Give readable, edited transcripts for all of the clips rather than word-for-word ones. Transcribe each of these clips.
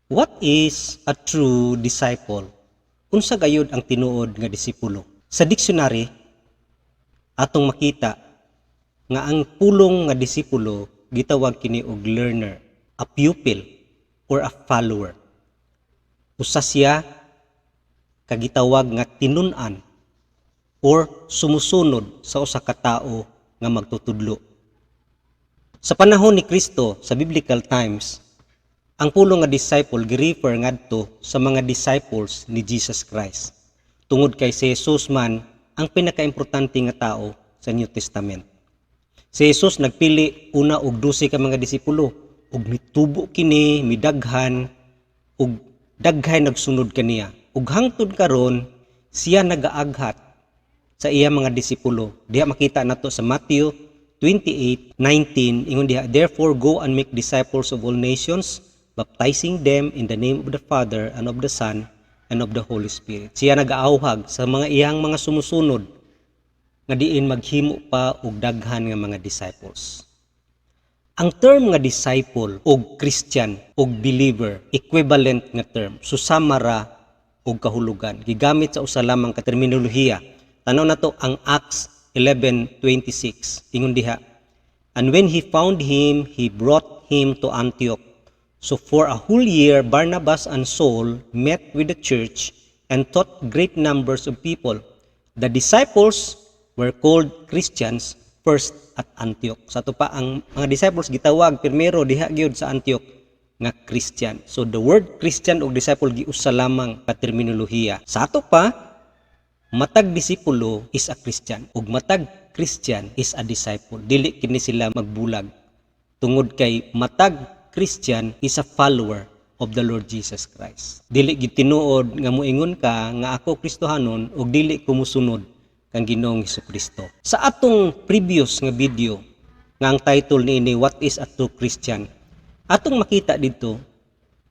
What is a true disciple? Unsa gayud ang tinuod nga disipulo? Sa dictionary, atong makita nga ang pulong nga disipulo gitawag kini og learner, a pupil, or a follower. Usa siya kagitawag nga tinun-an or sumusunod sa usa ka tawo nga magtutudlo. Sa panahon ni Kristo sa biblical times, ang pulong nga disciple gi-refer ngadto sa mga disciples ni Jesus Christ. Tungod kay si Jesus man ang pinakaimportante nga tao sa New Testament. Si Jesus nagpili una og 12 ka mga disipulo ug mitubo kini, midaghan ug daghay nagsunod kaniya. Ug hangtod karon siya nagaaghat sa iya mga disipulo. Diha makita nato sa Matthew 28:19 ingon diha, "Therefore go and make disciples of all nations, baptizing them in the name of the Father and of the Son and of the Holy Spirit." Siya nag-aawhag sa mga iyang mga sumusunod nga diin maghimo pa og daghan nga mga disciples. Ang term nga disciple og Christian og believer, equivalent nga term, susama ra og kahulugan. Gigamit sa usa lamang ka terminolohiya. Tanaw nato ang Acts 11:26. Ingon diha, "And when he found him, he brought him to Antioch. So for a whole year, Barnabas and Saul met with the church and taught great numbers of people. The disciples were called Christians first at Antioch." Sa ito pa, ang mga disciples gitawag pirmero diha gyud sa Antioch nga Christian. So the word Christian o disciple giusa lamang ka terminolohiya. Sa ato pa, matag disipulo is a Christian ug matag Christian is a disciple. Dili kini sila magbulag. Tungod kay matag Christian is a follower of the Lord Jesus Christ. Dili gid tinuod nga moingon ka nga ako Kristohanon ug dili ko mosunod kang Ginoong Hesukristo. Sa atong previous nga video nga ang title niini, "What is a True Christian?" Atong makita dito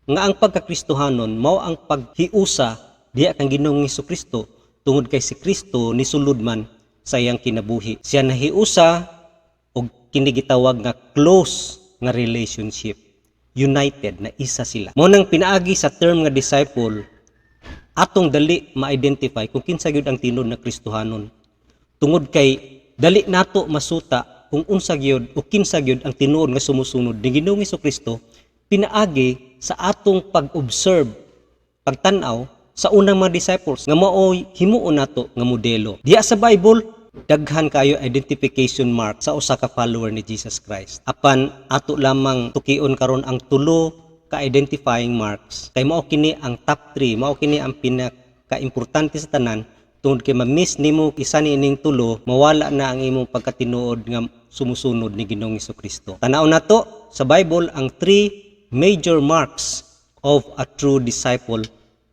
nga ang pagka-Kristohanon mao ang paghiusa diha kang Ginoong Hesukristo tungod kay si Kristo nisulod man sa iyang kinabuhi. Siya nahiusa og kini gitawag nga close nga relationship. United na isa sila. Mao nang pinaagi sa term nga disciple, atong dali ma-identify kung kinsa gyud ang tinod na Kristohanon. Tungod kay dali nato masuta kung unsa gyud o kinsa gyud ang tinuod nga sumusunod ni Ginoong Hesukristo pinaagi sa atong pag-observe, pagtan-aw sa unang mga disciples nga maoy himuon nato nga modelo. Diha sa Bible, daghan kayo identification mark sa usa ka follower ni Jesus Christ. Apan ato lamang tukion karon ang tulo ka identifying marks. Kay mao kini ang top 3, mao kini ang pinaka-importante sa tanan tungod kay ma-miss nimo isa niining tulo, mawala na ang imong pagkatinuod nga sumusunod ni Ginoong Hesukristo. Tanaw nato sa Bible ang 3 major marks of a true disciple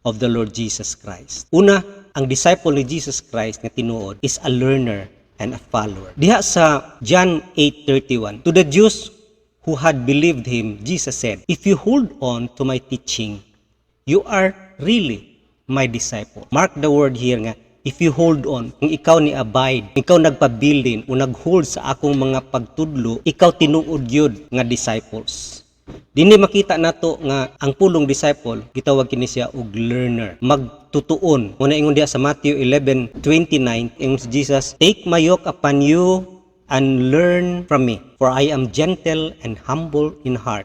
of the Lord Jesus Christ. Una, ang disciple ni Jesus Christ nga tinuod is a learner and a follower. Diha sa John 8:31, "To the Jews who had believed him, Jesus said, 'If you hold on to my teaching, you are really my disciple.'" Mark the word here nga, if you hold on, kung ikaw ni abide, ikaw nagpabilin o naghold sa akong mga pagtudlo, ikaw tinuod gyud nga disciples. Dinhi makita nato nga ang pulong disciple gitawag kini siya og learner, magtutuon. Una ingon diha sa Matthew 11:29, ingon si Jesus, "Take my yoke upon you and learn from me, for I am gentle and humble in heart,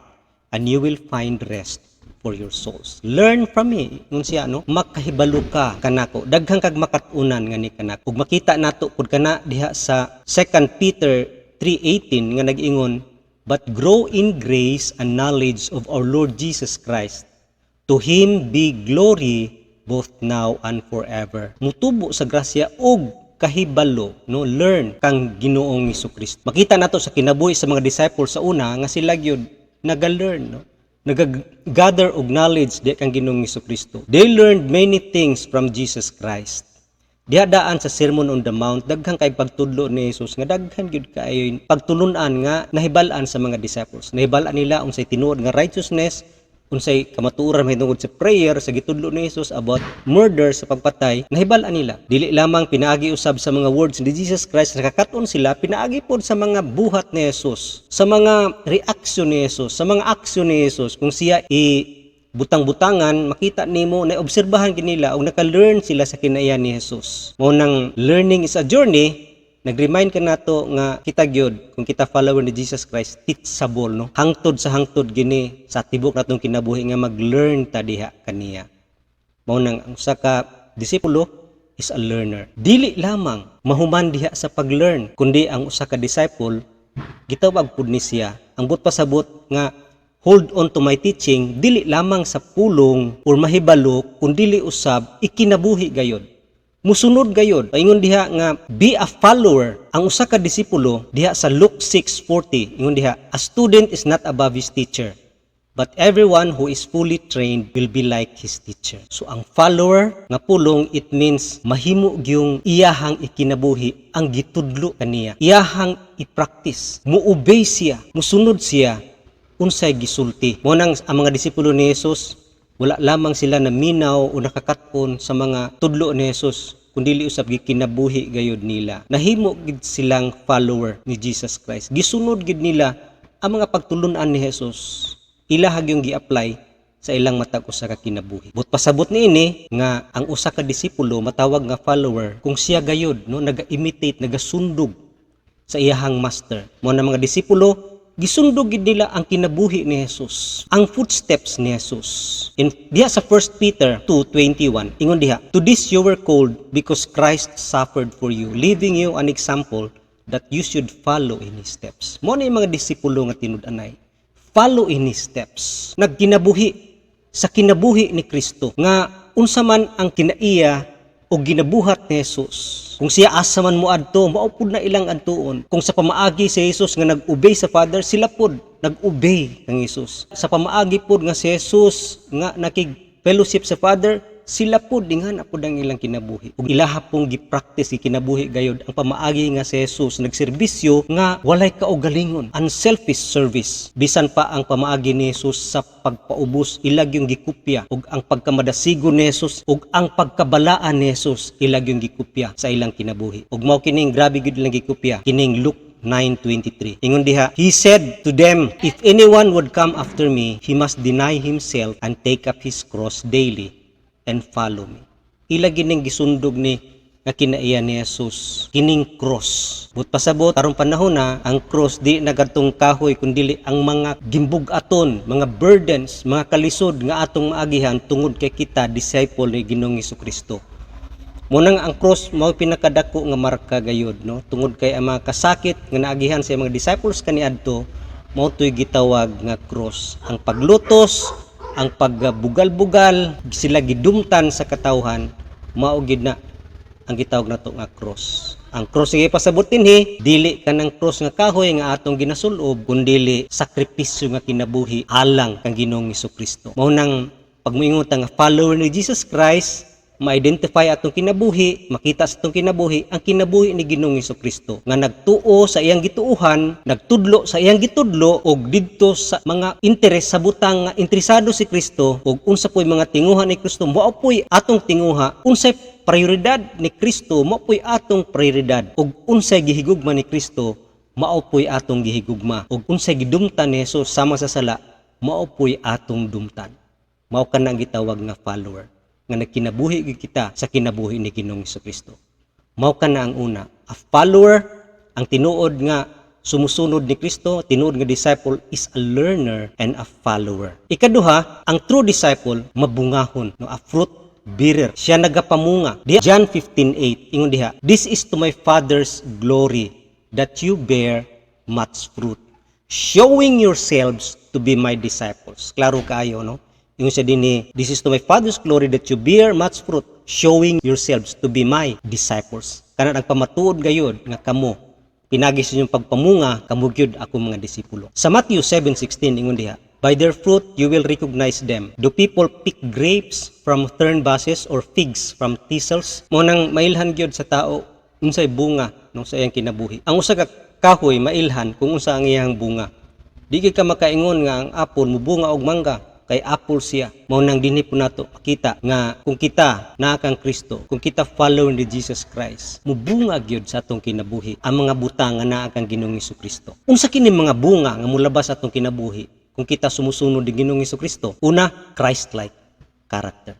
and you will find rest for your souls." Learn from me. Ingon siya makahibalo ka kanako. Daghang kag makatunan nga ni kanako. Ug makita nato pud kana diha sa 2 Peter 3:18 nga nag-ingon, "But grow in grace and knowledge of our Lord Jesus Christ. To Him be glory both now and forever." Mutubo sa grasya og kahibalo, learn kang Ginoong Hesukristo. Makita nato sa kinabuhi sa mga disciples sa una nga sila gyud naga-learn, nag-gather og knowledge di kang Ginoong Hesukristo. They learned many things from Jesus Christ. Diha daan sa Sermon on the Mount, daghang kay pagtudlo ni Jesus nga daghan gyud kaayo pagtulunan nga nahibal-an sa mga disciples. Nahibal-an nila unsay tinuod nga righteousness, unsay kamatuoran mahitungod sa prayer sa gitudlo ni Jesus about murder sa pagpatay. Nahibal-an nila. Dili lamang pinaagi usab sa mga words ni Jesus Christ, nakakat-on sila pinaagi pod sa mga buhat ni Jesus, sa mga reaksyon ni Jesus, sa mga aksyon ni Jesus kung siya butang-butangan, makita nimo na obserbahan kinila o naka-learn sila sa kinaiyan ni Jesus. Mao nang learning is a journey. Nag-remind ka nato nga kita gyud kung kita follower ni Jesus Christ, teachable, no? Hangtod sa hangtod gini sa tibok natong kinabuhi nga mag-learn ta diha kaniya. Mao nang ang usa ka disipulo is a learner. Dili lamang mahuman diha sa pag-learn, kundi ang usa ka disciple gitawag pud ni siya ang pasabot nga hold on to my teaching, dili lamang sa pulong or mahibalo kundi usab ikinabuhi gayod. Musunod gayod. Paingon diha nga be a follower. Ang usa ka disipulo diha sa Luke 6:40. Ingon diha, a student is not above his teacher, but everyone who is fully trained will be like his teacher. So ang follower nga pulong, it means mahimo gyung iyahang ikinabuhi ang gitudlo kaniya. Iyahang i-practice, muobey siya, musunod siya unsay gisulti. Mo nang ang mga disipulo ni Jesus, wala lamang sila na minaw o nakakaton sa mga tudlo ni Jesus, kundi usab gikinabuhi gayud nila. Nahimo gid silang follower ni Jesus Christ. Gisunod gid nila ang mga pagtulun-an ni Jesus. Ilahag yung gi-apply sa ilang matag usa ka kinabuhi. But pasabot niini nga ang usa ka disipulo matawag nga follower kung siya gayud, no, naga-imitate, nagasundog sa iyahang master. Mo na mga disipulo gisundog gid nila ang kinabuhi ni Jesus, ang footsteps ni Jesus. In diha sa 1 Peter 2:21, ingon diha, to this you were called because Christ suffered for you, leaving you an example that you should follow in his steps. Mo na yung mga disipulo nga tinud-anay, follow in his steps. Nagkinabuhi sa kinabuhi ni Kristo nga unsa man ang kinaiya o ginabuhat ni Jesus. Kung siya asa man moadto, maupod na ilang adtuon. Kung sa pamaagi si Jesus nga nag-obey sa Father, sila pod nag-obey kang Jesus. Sa pamaagi pod nga si Jesus nga nakig-fellowship sa Father, sila pod dinghan apod ang ilang kinabuhi. Ug ilaha pong gi-practice kinabuhi gayod ang pamaagi nga si Jesus nagserbisyo nga walay kaugalingon, unselfish service. Bisan pa ang pamaagi ni Jesus sa pagpaubos, ilag yung gikopya, ug ang pagkamadasigo ni Jesus ug ang pagkabalaan ni Jesus ilag yung gikopya sa ilang kinabuhi. Ug mao kining grabe gid lang gikopya kining Luke 9:23. Ingon diha, he said to them, if anyone would come after me, he must deny himself and take up his cross daily and follow me. Ila gining gisundog ni nga kinaiya ni Jesus, kining cross. But pasabot karong panahon na ang cross di nagadtong kahoy kundi ang mga gimbug-aton, mga burdens, mga kalisod nga atong maagihan tungod kay kita disciple ni Ginoong Hesukristo. Munang ang cross mao pinakadako nga marka gayod, no, tungod kay ang mga kasakit nga naagihan sa mga disciples kaniadto mao toy gitawag nga cross. Ang paglutos, ang pagbugal-bugal, sila gidumtan sa katawhan, mao gid na ang gitawag nato nga cross. Ang cross nga pasabutin dili kanang cross nga kahoy nga atong ginasulob, kundi sakripisyo nga kinabuhi alang kang Ginoong Hesukristo. Mao nang pagmoingon ta nga follower ni Jesus Christ, ma-identify atong kinabuhi, makita sa atong kinabuhi ang kinabuhi ni Ginoong Hesukristo nga nagtuo sa iyang gituuhan, nagtudlo sa iyang gitudlo og didto sa mga interes sa butang nga interesado si Kristo ug unsa poy mga tinguha ni Kristo mao poy atong tinguha, unsay prioridad ni Kristo mao poy atong prioridad ug unsay gihigugma ni Kristo mao poy atong gihigugma ug unsay gidumtan ni Jesus sama sa sala mao poy atong dumtan. Mao kana ang gitawag nga follower nga nagkinabuhi kita sa kinabuhi ni Ginoong Hesukristo. Mao kana ang una, a follower, ang tinuod nga sumusunod ni Kristo, tinuod nga disciple is a learner and a follower. Ikaduha, ang true disciple mabungahon, no, a fruit bearer. Siya nagapamunga. Diha John 15:8 ingon diha, this is to my Father's glory that you bear much fruit, showing yourselves to be my disciples. Klaro kaayo, no? Yung siya din this is to my Father's glory that you bear much fruit, showing yourselves to be my disciples. Kana nagpamatuod gayud nga kamo pinagi sa inyong pagpamunga, kamo gyud ako mga disipulo. Sa Matthew 7:16 ingon diha, by their fruit you will recognize them. Do people pick grapes from thorn bushes or figs from thistles? Mo nang mailhan gyud sa tao unsay bunga no sa iyang kinabuhi. Ang usa ka kahoy mailhan kung unsa ang iyang bunga. Di ka makaingon nga ang apple mubunga og mangga kay apple siya. Mao nang dinhi po nato makita nga kung kita naa kang Kristo, kung kita follower ni Jesus Christ, mubunga gyud sa atong kinabuhi ang mga butang nga naa kang Ginoong Hesukristo. Unsa kini mga bunga nga molabas sa atong kinabuhi kung kita sumusunod ni Ginoong Hesukristo? Una, Christ-like character.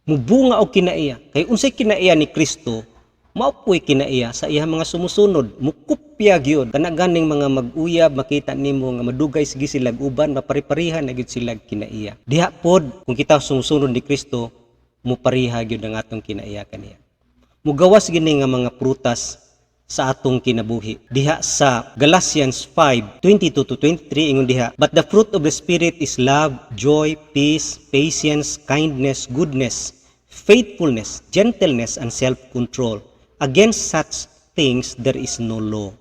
Mubunga og kinaiya. Kay unsay kinaiya ni Kristo, maupoy kinaiya sa iyang mga sumusunod. Mukupya gyud kana ganing mga mag-uyab, makita nimo nga madugay sige sila uban, mapari-parihan na gyud sila kinaiya. Diha pod kung kita sumusunod ni Kristo, mupariha gyud ang atong kinaiya kaniya. Mugawas gini nga mga prutas sa atong kinabuhi. Diha sa Galatians 5:22-23 ingon diha, "But the fruit of the Spirit is love, joy, peace, patience, kindness, goodness, faithfulness, gentleness, and self-control. Against such things there is no law."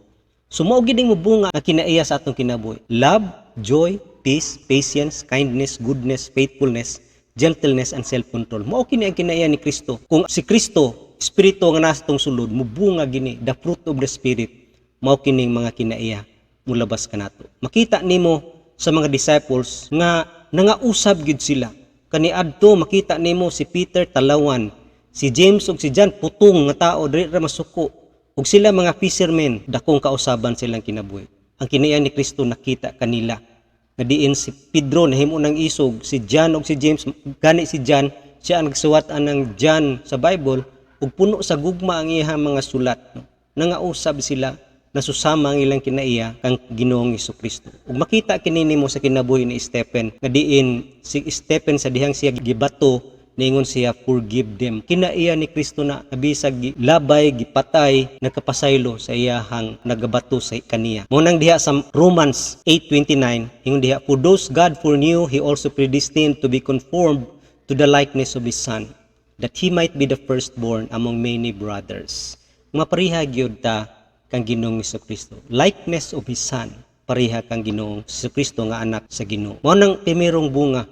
So mao gid mo bunga nga kinaiya sa atong kinabuhi. Love, joy, peace, patience, kindness, goodness, faithfulness, gentleness, and self-control. Mao kini ang kinaiya ni Kristo. Kung si Kristo Espiritu nga nasa tong sulod, mubunga gini, the fruit of the Spirit, mao kining mga kinaiya, mulabas ka nato. Makita nimo sa mga disciples nga nangausab gyud sila. Kaniadto makita nimo si Peter talawan, si James ug si John putong nga tao diri ra masuko. Ug sila mga fishermen, dakong kausaban silang kinabuhi. Ang kinaiya ni Kristo nakita kanila. Nga diin si Pedro nahimo ng isog, si John ug si James, gani si John, siya ang nagsuwatan ng John sa Bible, ug puno sa gugma ang iyang mga sulat. Nangausab sila, nasusama ang ilang kinaiya kang Ginoong Hesukristo. Ug makita kini nimo sa kinabuhi ni Stephen, nga diin si Stephen sa dihang siya gibato, ningon siya, "Forgive them." Kinaiya ni Kristo na abisag labay, gipatay, nagkapasaylo sa iyahang nagabato sa kaniya. Mo nang diha sa Romans 8:29, ingon diha, "For those God foreknew, He also predestined to be conformed to the likeness of His Son, that He might be the firstborn among many brothers." Mapariha gyud ta kang Ginoong Hesukristo. Likeness of His Son, pariha kang Ginoong Hesukristo nga anak sa Ginoo. Mao nang primerong bunga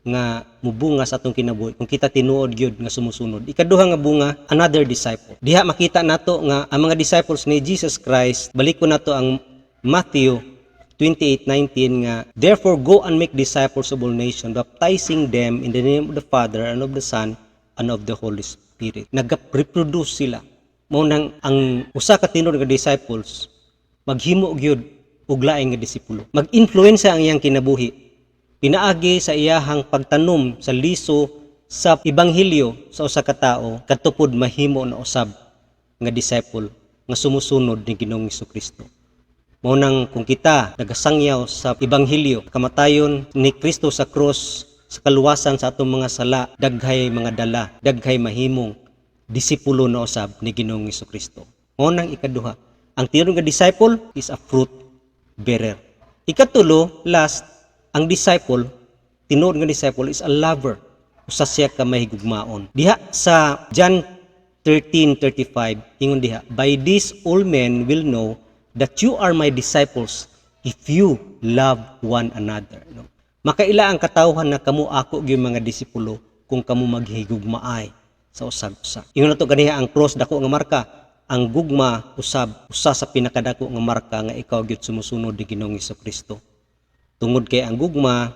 nga mubunga sa atong kinabuhi kung kita tinuod gyud nga sumusunod. Ikaduha nga bunga, another disciple. Diha makita nato nga ang mga disciples ni Jesus Christ, balik ko nato ang Matthew 28:19 nga, "Therefore go and make disciples of all nations, baptizing them in the name of the Father and of the Son and of the Holy Spirit." Nag-reproduce sila. Mao nang ang usa ka tinuod nga disciples maghimo gyud og laing nga disipulo. Mag-influensya ang iyang kinabuhi. Pinaagi sa iyahang pagtanom sa liso sa ebanghelyo sa usa ka tawo katupod mahimo na usab nga disciple nga sumusunod ni Ginoong Hesukristo. Mao nang kung kita nagasangyaw sa ebanghelyo, kamatayon ni Kristo sa krus, sa kaluwasan sa atong mga sala, daghay mga dala, daghay mahimong disipulo na usab ni Ginoong Hesukristo. Mao nang ikaduha, ang tinuod nga disciple is a fruit bearer. Ikatulo, last, ang disciple, tinuod nga disciple is a lover. Usa siya ka mahigugmaon. Diha sa John 13:35, ingon diha, "By this all men will know that you are my disciples if you love one another." No? Makaila ang katawhan na kamo ako gyud mga disipulo kung kamo maghigugmaay sa usag-usa. Ingon nato ganiha ang cross dako nga marka, ang gugma usab usa sa pinakadako nga marka nga ikaw gyud sumusunod ni Ginoong Hesukristo. Tungod kay ang gugma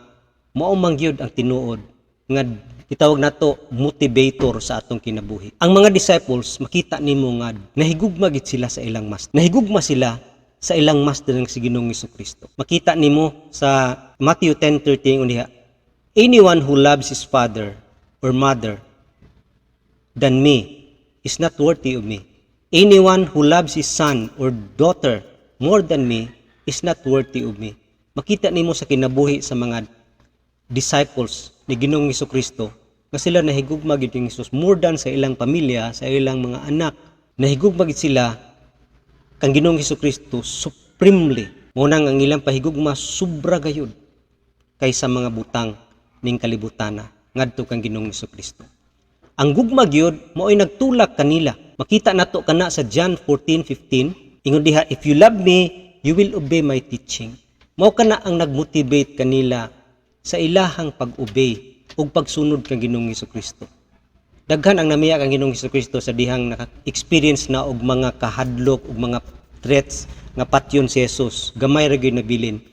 mao man gyud ang tinuod nga gitawag nato motivator sa atong kinabuhi. Ang mga disciples makita nimo nga nahigugma gid sila sa ilang master. Nahigugma sila sa ilang master ng si Ginoong Hesukristo. Makita nimo sa Matthew 10:13 unya, "Anyone who loves his father or mother than me is not worthy of me. Anyone who loves his son or daughter more than me is not worthy of me." Makita nimo sa kinabuhi sa mga disciples ni Ginoong Hesukristo nga sila nahigugma gid ni Jesus more than sa ilang pamilya, sa ilang mga anak. Nahigugma gid sila kang Ginoong Hesukristo supremely. Mo nang ang ilang pahigugma sobra gayud kaysa mga butang ning kalibutana ngadto kang Ginoong Hesukristo. Ang gugma gyud mao'y nagtulak kanila. Makita nato kana sa John 14:15, ingon diha, "If you love me, you will obey my teaching." Mao kana ang nagmotivate kanila sa ilahang pag-obey ug pagsunod kang Ginoong Hesukristo. Daghan ang namiya kang Ginoong Hesukristo sa dihang naka-experience na og mga kahadlok ug mga threats nga patyon si Jesus. Gamay ra gyud nabilin.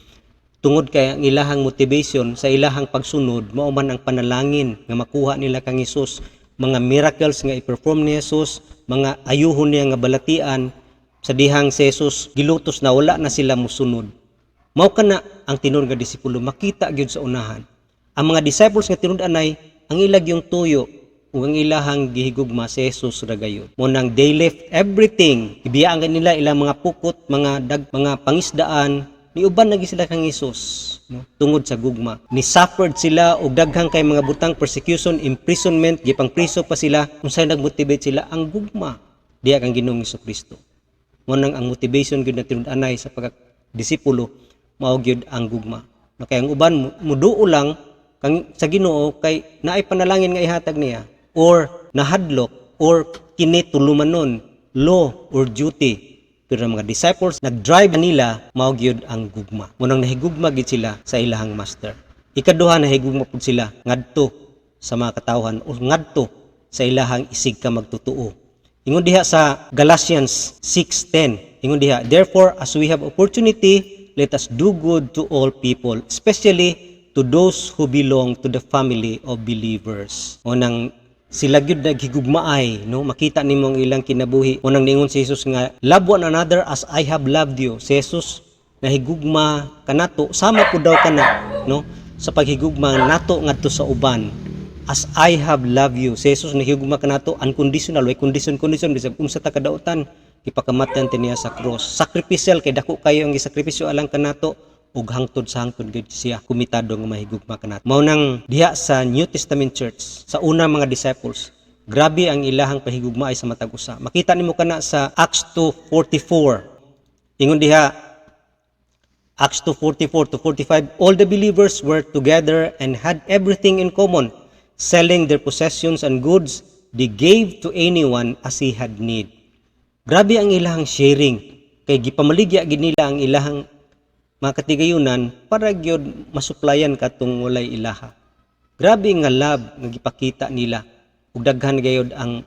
Tungod kay ang ilahang motivation sa ilahang pagsunod mao man ang panalangin nga makuha nila kang Jesus, mga miracles nga i-perform ni Jesus, mga ayuhon niya nga balatian sa dihang si Jesus gilutos na wala na sila mosunod. Mao kana ang tinuod nga disipulo makita gyud sa unahan. Ang mga disciples nga tinud-anay ang ilag yung tuyo ug ang ilahang gihigugma si Jesus ra gayud. Mo nang they left everything, ibiyaan nila ilang mga pukot, mga pangisdaan, niuban lagi sila kang Jesus, no? Tungod sa gugma. Ni suffered sila og daghang kay mga butang persecution, imprisonment, gipang priso pa sila. Unsay nagmotivate sila ang gugma diha kang Ginoong Hesukristo. Mo nang ang motivation gyud na tinud-anay sa pagdisipulo mao gyud ang gugma. No, kay ang uban muduo lang kang sa Ginoo kay naay panalangin nga ihatag niya or nahadlok or kini tulumanon law or duty. Pero mga disciples nag-drive nila mao gyud ang gugma. Munang nahigugma gid sila sa ilahang master. Ikaduha nahigugma pud sila ngadto sa mga katawhan o ngadto sa ilahang isig ka magtutuo. Ingon diha sa Galatians 6:10. Ingon diha, therefore as we have opportunity, let us do good to all people, especially to those who belong to the family of believers. O nang sila gyud naghigugmaay, no, makita nimo ang ilang kinabuhi. O nang ningon si Jesus nga, love one another as I have loved you. Si Jesus nahigugma kanato, sama po daw kana, no, sa paghigugma nato ngadto sa uban. As I have loved you. Si Jesus nahigugma kanato unconditional, way condition bisag unsa ta kadautan, ipakamatyan niya sa cross. Sacrificial kay dako kayo ang gisakripisyo alang kanato ug hangtod sa hangtod gid siya kumitado nga mahigugma kanato. Mao nang diha sa New Testament Church sa una mga disciples, grabe ang ilahang pahigugma ay sa matag usa. Makita nimo kana sa Acts 2:44. Ingon diha Acts 2:44 to 45, all the believers were together and had everything in common, selling their possessions and goods, they gave to anyone as he had need. Grabe ang ilahang sharing kay gipamaligya gid nila ang ilahang mga katigayunan para gyud masuplayan katong walay ilaha. Grabe nga love nga gipakita nila ug daghan gayud ang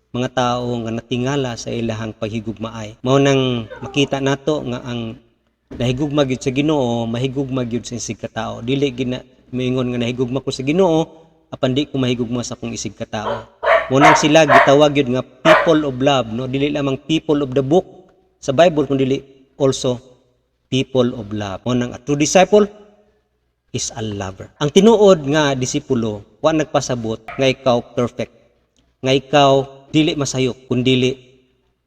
mga tawo nga natingala sa ilahang paghigugmaay. Mao nang makita nato nga ang nahigugma gyud sa Ginoo, mahigugma gyud sa isig ka tawo. Dili gid na moingon nga nahigugma ko sa Ginoo apan di ko mahigugma sa akong isig ka tawo. Mao nang sila gitawag gyud nga people of love, no, dili lamang people of the book sa Bible kundi also people of love. Mao nang a true disciple is a lover. Ang tinuod nga disipulo wa nagpasabot nga ikaw perfect, nga ikaw dili masayop kundi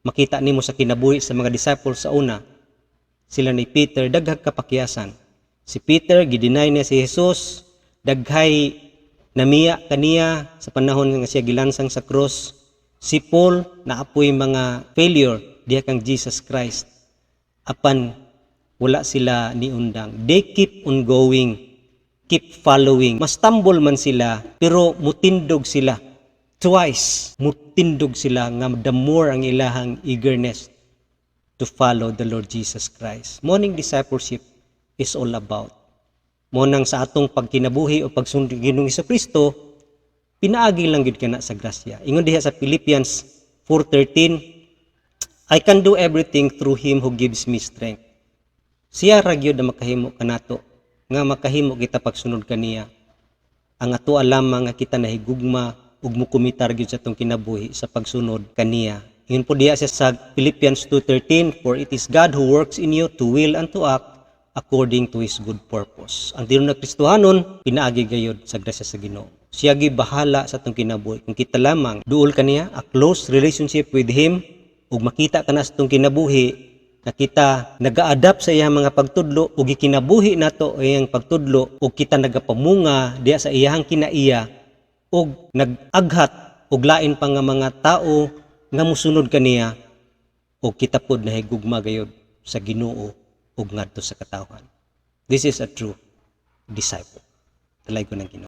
makita nimo sa kinabuhi sa mga disciples sa una. Sila ni Peter daghang kapakyasan. Si Peter gidinay niya si Jesus, daghay namiya kaniya sa panahon nga siya gilansang sa cross. Si Paul naapoy mga failure diha kang Jesus Christ. Apan wala sila niundang. They keep on going, keep following. Mas stumble man sila, pero mutindog sila. Twice, mutindog sila nga the more ang ilahang eagerness to follow the Lord Jesus Christ. Morning discipleship is all about. Monang sa atong pagkinabuhi o pagsunod kay Ginoong Hesukristo, pinaagi lang gid kana sa grasya. Ingon diha sa Philippians 4:13, I can do everything through Him who gives me strength. Siya ra gyud na makahimo kanato nga makahimo kita pagsunod kaniya. Ang ato lamang nga kita nahigugma ug mukumitar gyud sa atong kinabuhi sa pagsunod kaniya. Ingon po diha sa Philippians 2:13, for it is God who works in you to will and to act according to His good purpose. Ang tinuod na Kristohanon pinaagi gayud sa grasya sa Ginoo. Siya gi bahala sa atong kinabuhi. Kung kita lamang duol kaniya a close relationship with Him ug makita kana sa atong kinabuhi na kita naga-adapt sa iyang mga pagtudlo ug gikinabuhi nato iyang pagtudlo ug kita nagapamunga diha sa iyang kinaiya ug nag-aghat ug lain pa nga mga tao nga musunod kaniya ug kita pod nahigugma gayud sa Ginoo ug ngadto sa katawhan. This is a true disciple. Talay ko ng Ginoo.